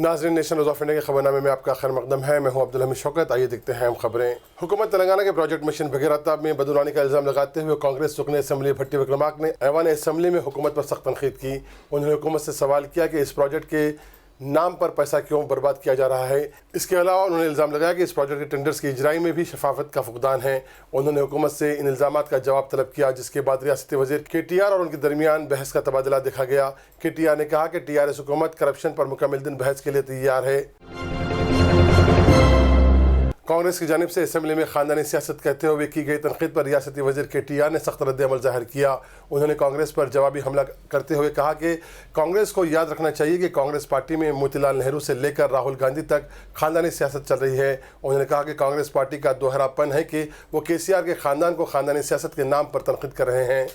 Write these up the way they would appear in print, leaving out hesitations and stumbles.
नाज़रीन, nation news of India के खबरनामे में आपका खैर मकदम है। मैं हूं अब्दुल हमीद शौकत। आइए देखते हैं हम खबरें। हुकूमत तेलंगाना के प्रोजेक्ट मिशन भगीरथ में बदुलानी का इल्ज़ाम लगाते हुए कांग्रेस रुकन असम्बली भट्टी विक्रमार्क ने ऐवान असम्बली में हुकूमत पर सख्त तनकीद की। उन्होंने हुकूमत से सवाल किया कि इस प्रोजेक्ट के नाम पर पैसा क्यों बर्बाद किया जा रहा है। इसके अलावा उन्होंने इल्ज़ाम लगाया कि इस प्रोजेक्ट के टेंडर्स की इजराई में भी शफाफत का फुकदान है। उन्होंने हुकूमत से इन इल्ज़ामात का जवाब तलब किया, जिसके बाद रियासती वज़ीर KTR और उनके दरमियान बहस का तबादला देखा गया। KTR ने कहा कि TRS हुकूमत करप्शन पर मुकम्मल दिन बहस के लिए तैयार है। कांग्रेस की जानिब से असम्बली में खानदानी सियासत कहते हुए की गई तनकीद पर रियासती वज़ीर KTR ने सख्त रद्द-ए-अमल ज़ाहिर किया। उन्होंने कांग्रेस पर जवाबी हमला करते हुए कहा कि कांग्रेस को याद रखना चाहिए कि कांग्रेस पार्टी में मोतीलाल नेहरू से लेकर राहुल गांधी तक खानदानी सियासत चल रही है। उन्होंने कहा कि कांग्रेस पार्टी का दोहरापन है कि वो KCR के ख़ानदान को खानदानी सियासत के नाम पर तनकीद कर रहे हैं।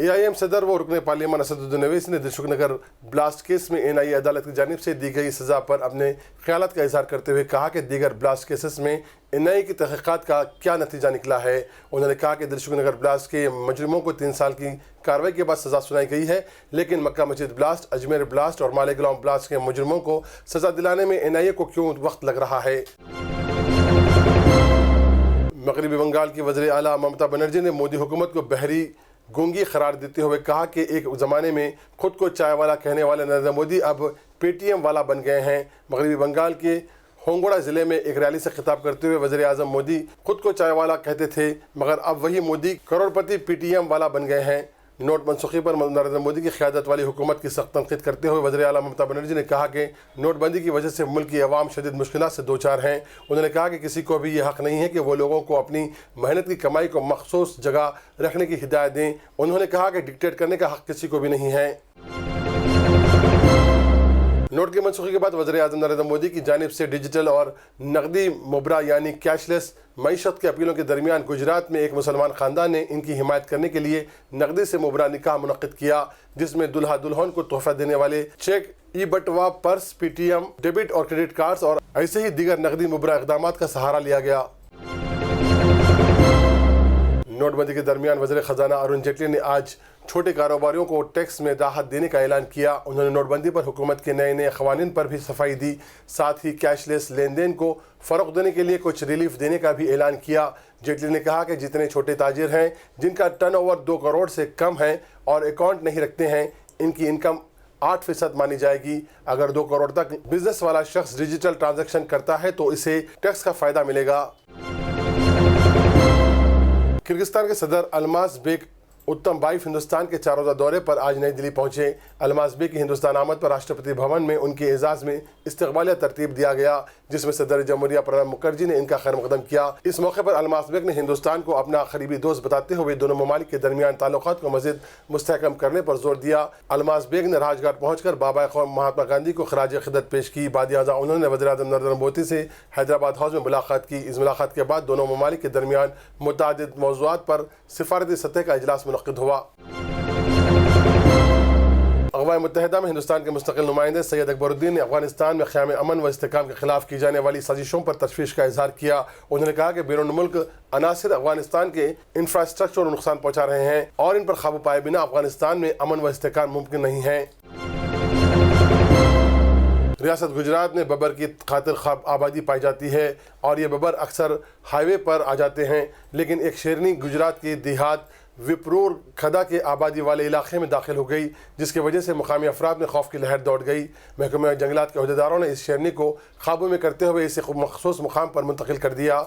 AIM सदर व रुकन पार्लियामान असदुद्दीन ओवैसी ने दिलसुख नगर ब्लास्ट केस में NIA अदालत की जानिब से दी गई सज़ा पर अपने ख्यालात का इजहार करते हुए कहा कि दीगर ब्लास्ट केसेस में NIA की तहक़ीक़ात का क्या नतीजा निकला है। उन्होंने कहा कि दिलसुख नगर ब्लास्ट के मुजरिमों को 3 साल की कार्रवाई के बाद सज़ा सुनाई गई है, लेकिन मक्का मस्जिद ब्लास्ट, अजमेर ब्लास्ट और मालेगांव ब्लास्ट के मुजरिमों को सज़ा दिलाने में NIA को क्यों वक्त लग रहा है। मगरबी बंगाल की वज़ीर आला ममता बनर्जी ने मोदी हुकूमत को बहरी गूंगी करार देते हुए कहा कि एक ज़माने में खुद को चाय वाला कहने वाले नरेंद्र मोदी अब पेटीएम वाला बन गए हैं। मगरबी बंगाल के होंगोड़ा ज़िले में एक रैली से खिताब करते हुए वज़ीर आज़म मोदी खुद को चाय वाला कहते थे, मगर अब वही मोदी करोड़पति पेटीएम वाला बन गए हैं। नोट मनसूखी पर नरेंद्र मोदी की क़यादत वाली हुकूमत की सख्त तनकीद करते हुए वज़ीर आला ममता बनर्जी ने कहा कि नोटबंदी की वजह से मुल्क की अवाम शदीद मुश्किलात से दो चार हैं। उन्होंने कहा कि किसी को भी ये हक़ नहीं है कि वो लोगों को अपनी मेहनत की कमाई को मखसूस जगह रखने की हिदायत दें। उन्होंने कहा कि डिक्टेट करने का हक़ किसी को भी नहीं है। नोट की मनसूखी के बाद वज़ीर आज़म नरेंद्र मोदी की जानिब से डिजिटल और नकदी मुबरा यानी कैशलेस मईशत के अपीलों के दरमियान गुजरात में एक मुसलमान ख़ानदान ने इनकी हिमायत करने के लिए नकदी से मुबरा निकाह मुनक़्क़िद किया, जिसमें दुल्हा दुल्हन को तोहफ़ा देने वाले चेक, ई-बटवा, पर्स, PTM, डेबिट और क्रेडिट कार्ड्स और ऐसे ही दीगर नकदी मुबरा इक़दामात का सहारा लिया गया। नोटबंदी के दरमियान वज़ीर ख़जाना अरुण जेटली ने आज छोटे कारोबारियों को टैक्स में राहत देने का ऐलान किया। उन्होंने नोटबंदी पर हुकूमत के नए क़वानीन पर भी सफाई दी। साथ ही कैशलेस लेन देन को फ़रोग़ देने के लिए कुछ रिलीफ देने का भी ऐलान किया। जेटली ने कहा कि जितने छोटे ताजिर हैं जिनका टर्नओवर 2 करोड़ से कम है और अकाउंट नहीं रखते हैं, इनकी इनकम 8% मानी जाएगी। अगर 2 करोड़ तक बिजनेस वाला शख्स डिजिटल ट्रांजैक्शन करता है तो इसे टैक्स का फ़ायदा मिलेगा। किर्गिस्तान के सदर अल्माज़ बेक उत्तमबाइफ हिंदुस्तान के 4 रोज़ा दौरे पर आज नई दिल्ली पहुंचे। अल्माज़ बेक की हिंदुस्तान आमद पर राष्ट्रपति भवन में उनके एजाज़ में इस्तकबालिया तरतीब दिया गया, जिसमें सदर जमहूरिया प्रणब मुखर्जी ने इनका खैर मकदम किया। इस मौके पर अल्माज़ बेक ने हिंदुस्तान को अपना करीबी दोस्त बताते हुए दोनों ममालिक के दरमियान ताल्लुकात को मज़ीद मुस्तहकम करने पर जोर दिया। अल्माज़ बेक ने राजघाट पहुँचकर बाबा क़ौम महात्मा गांधी को खराज क़िदरत पेश की। बादियाज़ा उन्होंने वज़ीर आज़म नरेंद्र मोदी से हैदराबाद हाउस में मुलाकात की। इस मुलाकात के बाद दोनों ममालिक के दरमियान मुतअद्दिद मौज़ूआत पर सिफारती सतह का इजलास मुनक़्क़िद हुआ। अक़वाम मुत्तहिदा में हिंदुस्तान के मुस्तक़िल नुमाइंदे सैयद अकबरुद्दीन ने अफ़ग़ानिस्तान में क़याम अमन व इस्तेहकाम के ख़िलाफ़ की जाने वाली साजिशों पर तशवीश का इजहार किया। उन्होंने कहा कि बैरून मुल्क अनासिर अफ़ग़ानिस्तान के इंफ्रास्ट्रक्चर को नुकसान पहुँचा रहे हैं और इन पर काबू पाए बिना अफ़ग़ानिस्तान में अमन व इस्तेहकाम मुमकिन नहीं है। रियासत गुजरात में बबर की खातिर ख़्वाब आबादी पाई जाती है और ये बबर अक्सर हाईवे पर आ जाते हैं, लेकिन एक शेरनी गुजरात की देहात विप्रूर खदा के आबादी वाले इलाके में दाखिल हो गई, जिसकी वजह से मुकामी अफराद में खौफ की लहर दौड़ गई। महकमे जंगलात के अहदेदारों ने इस शेरनी को काबू में करते हुए इसे मखसूस मुकाम पर मुंतकिल कर दिया।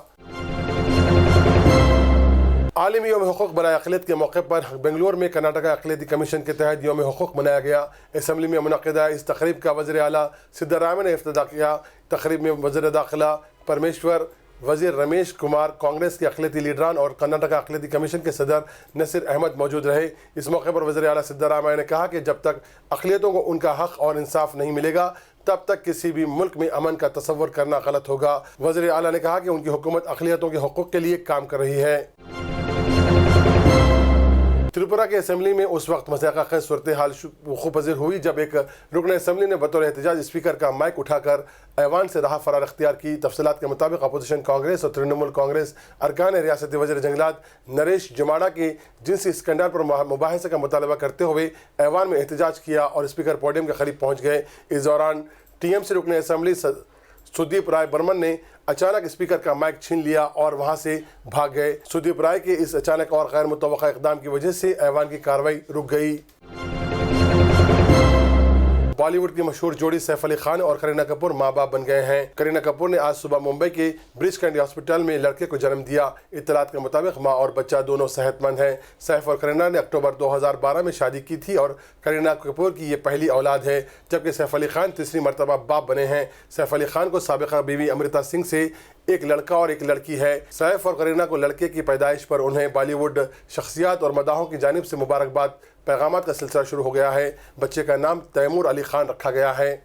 आलमी यौम हुकूक़ बराए अक़लियत के मौके पर बेंगलुरु में कर्नाटका अक़लियती कमीशन के तहत यौम हुकूक़ मनाया गया। असम्बली में मुनक़्क़िदा इस तक़रीब का वज़ीर आला सिद्धारामैया ने इफ्तिताह किया। तक़रीब में वज़ीर दाखिला परमेश्वर, वज़ीर रमेश कुमार, कांग्रेस के अक़लियती लीडरान और कर्नाटका अक़लियती कमीशन के सदर नसीर अहमद मौजूद रहे। इस मौके पर वज़ीर आला सिद्धारामैया ने कहा कि जब तक अक़लियतों को उनका हक़ और इंसाफ नहीं मिलेगा तब तक किसी भी मुल्क में अमन का तसव्वुर करना गलत होगा। वज़ीर आला ने कहा कि उनकी हुकूमत अक़लियतों के हक़ूक़ के लिए काम कर रही है। त्रिपुरा के असेंबली में उस वक्त मज़ाक़ा ख़ेज़ सूरत-ए-हाल वक़ूफ़ पज़ीर हुई जब एक रुकन असेंबली ने बतौर एहतजाज स्पीकर का माइक उठाकर ऐवान से राह फरार अख्तियार की। तफसीलात के मुताबिक अपोजिशन कांग्रेस और तृणमूल कांग्रेस अरकान रियासती वज़ीर जंगलात नरेश जमाड़ा के जिनसी स्कैंडल पर मुबाहिसे का मुतालबा करते हुए ऐवान में एहतजाज किया और स्पीकर पोडियम के करीब पहुँच गए। इस दौरान टीएमसी रुकन असेंबली सुदीप राय बर्मन ने अचानक स्पीकर का माइक छीन लिया और वहां से भाग गए। सुदीप राय के इस अचानक और गैर मुतवक्का इक़दाम की वजह से ऐवान की कार्रवाई रुक गई। बॉलीवुड की मशहूर जोड़ी सैफ अली खान और करीना कपूर माँ बाप बन गए हैं। करीना कपूर ने आज सुबह मुंबई के ब्रिज कैंडी हॉस्पिटल में लड़के को जन्म दिया। इत्तलात के मुताबिक माँ और बच्चा दोनों सेहतमंद हैं। सैफ और करीना ने अक्टूबर 2012 में शादी की थी और करीना कपूर की ये पहली औलाद है, जबकि सैफ अली खान तीसरी मरतबा बाप बने हैं। सैफ अली खान को साबिक़ा बीवी अमृता सिंह से एक लड़का और एक लड़की है। सैफ और करीना को लड़के की पैदाइश पर उन्हें बॉलीवुड शख्सियात और मदाहों की जानिब से मुबारकबाद पैगामात का सिलसिला शुरू हो गया है। बच्चे का नाम तैमूर अली खान रखा गया है।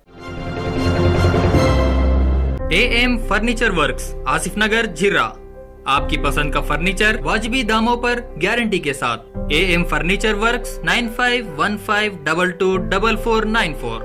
AM फर्नीचर वर्क्स, आसिफ नगर, झिर्रा। आपकी पसंद का फर्नीचर वाजिबी दामों पर गारंटी के साथ। AM furniture works 9515224494।